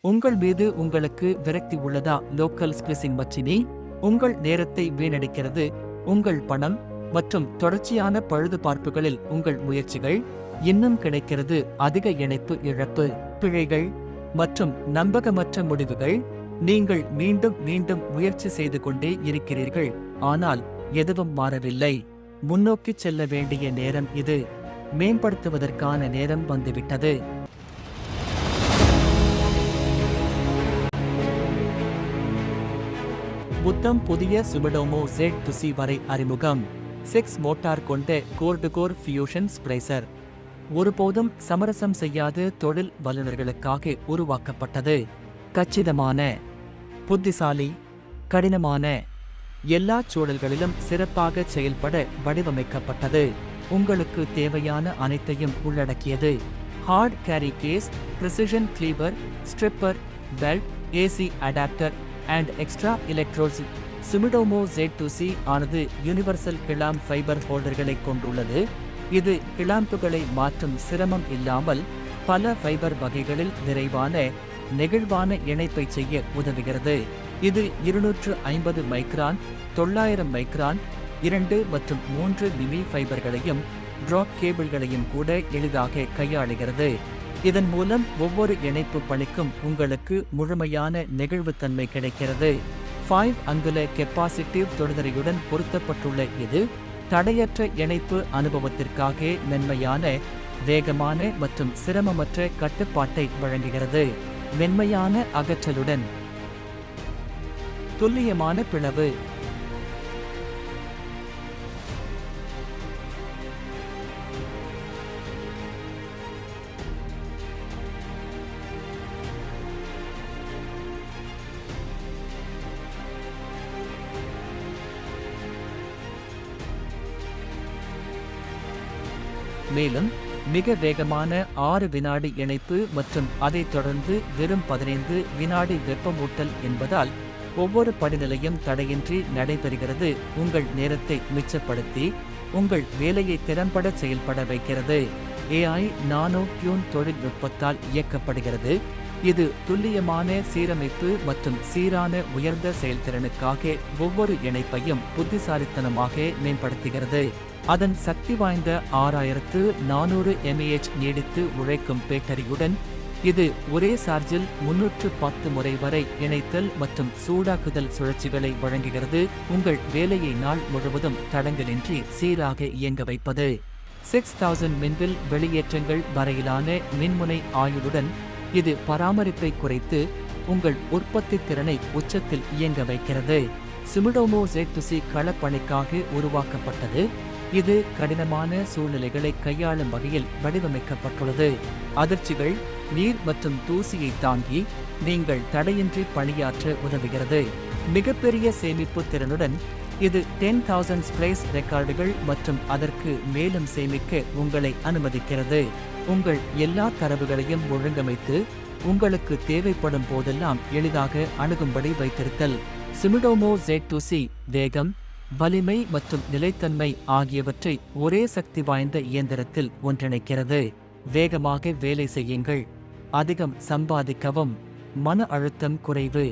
உங்கள் மீது உங்களுக்கு விரக்தி உள்ளதா? லோக்கல் ஸ்குவீசிங் மச்சினி உங்கள் நேரத்தை வீணடிக்கிறது. உங்கள் பணம் மற்றும் தொடர்ச்சியான பழுதுபார்ப்புகளில் உங்கள் முயற்சிகள் இன்னும் கிடைக்கிறது. அதிக இணைப்பு இழப்பு, பிழைகள் மற்றும் நம்பகமற்ற முடிவுகள். நீங்கள் மீண்டும் மீண்டும் முயற்சி செய்து கொண்டே இருக்கிறீர்கள், ஆனால் எதுவும் மாறவில்லை. முன்னோக்கிச் செல்ல வேண்டிய நேரம் இது. மேம்படுத்துவதற்கான நேரம் வந்துவிட்டது. புத்தம் புதிய சுமிடோமோ Z2C வரை அறிமுகம். 6 மோட்டார் கொண்ட கோர்-டு-கோர் ஃபியூஷன் ஸ்ப்ரேசர் ஒருபோதும் சமரசம் செய்யாத தொழில் வல்லுநர்களுக்காக உருவாக்கப்பட்டது. கச்சிதமான, புத்திசாலி, கடினமான, எல்லா சூழல்களிலும் சிறப்பாக செயல்பட வடிவமைக்கப்பட்டது. உங்களுக்கு தேவையான அனைத்தையும் உள்ளடக்கியது. Hard carry case, precision cleaver, stripper, belt, AC adapter and extra electrodes. Sumitomo Z2C ஆனது யூனிவர்சல் கிளாம்ப் ஃபைபர் ஹோல்டர்களை கொண்டுள்ளது. இது கிளாம்புகளை மாற்றும் சிரமம் இல்லாமல் பல ஃபைபர் வகைகளில் விரைவான, நெகிழ்வான இணைப்பை செய்ய உதவுகிறது. இது 250 மைக்ரான், 900 மைக்ரான், 2 மற்றும் 3 மிமி ஃபைபர்களையும் டிராப் கேபிள்களையும் கூட எளிதாக கையாளுகிறது. இதன் மூலம் ஒவ்வொரு இணைப்பு பணிக்கும் உங்களுக்கு முழுமையான நெகிழ்வுத்தன்மை கிடைக்கிறது. 5 அங்குல கெப்பாசிட்டிவ் தொடுதிரையுடன் பொருத்தப்பட்டுள்ள இது தடையற்ற இணைப்பு அனுபவத்திற்காக மென்மையான, வேகமான மற்றும் சிரமமற்ற கட்டுப்பாட்டை வழங்குகிறது. மென்மையான அகற்றலுடன் துல்லியமான பிளவு. மேலும் மிக வேகமான 6 வினாடி இணைப்பு மற்றும் அதைத் தொடர்ந்து வெறும் 15 வினாடி வெப்பமூட்டல் என்பதால் ஒவ்வொரு படிநிலையும் தடையின்றி நடைபெறுகிறது. உங்கள் நேரத்தை மிச்சப்படுத்தி உங்கள் வேலையை திறம்பட செயல்பட வைக்கிறது. AI நானோ டியூன் தொழில்நுட்பத்தால் இயக்கப்படுகிறது. இது துல்லியமான சீரமைப்பு மற்றும் சீரான உயர்ந்த செயல்திறனுக்காக ஒவ்வொரு இணைப்பையும் புத்திசாலித்தனமாக மேம்படுத்துகிறது. அதன் சக்தி வாய்ந்த 6400 mAh நீடித்து உழைக்கும் பேட்டரியுடன் இது ஒரே சார்ஜில் 310 முறை வரை இணைத்தல் மற்றும் சூடாக்குதல் சுழற்சிகளை வழங்குகிறது. உங்கள் வேலையை நாள் முழுவதும் தடங்கலின்றி சீராக இயங்க வைப்பது. 6000 மின்வில் வெளியேற்றங்கள் வரையிலான மின்முனை ஆயுளுடன் இது பராமரிப்பை குறைத்து உங்கள் உற்பத்தி திறனை உச்சத்தில் இயங்க வைக்கிறது. சுமிடோமோ Z2C களப்பணிக்காக உருவாக்கப்பட்டது. இது கடினமான சூழ்நிலைகளை கையாளும் வகையில் வடிவமைக்கப்பட்டுள்ளது. அதிர்ச்சிகள், நீர் மற்றும் தூசியை தாங்கி நீங்கள் தடையின்றி பணியாற்ற உதவுகிறது. மிகப்பெரிய சேமிப்பு திறனுடன் இது 10,000 ஸ்ப்ளேஸ் ரெக்கார்டுகள் மற்றும் அதற்கு மேலும் சேமிக்க உங்களை அனுமதிக்கிறது. உங்கள் எல்லா தரவுகளையும் ஒழுங்கமைத்து உங்களுக்கு தேவைப்படும் போதெல்லாம் எளிதாக அணுகும்படி வைத்திருத்தல். சுமிடோமோ Z2C வேகம், வலிமை மற்றும் நிலைத்தன்மை ஆகியவற்றை ஒரே சக்தி வாய்ந்த இயந்திரத்தில் ஒன்றிணைக்கிறது. வேகமாக வேலை செய்யுங்கள், அதிகம் சம்பாதிக்கவும், மன அழுத்தம் குறைவு.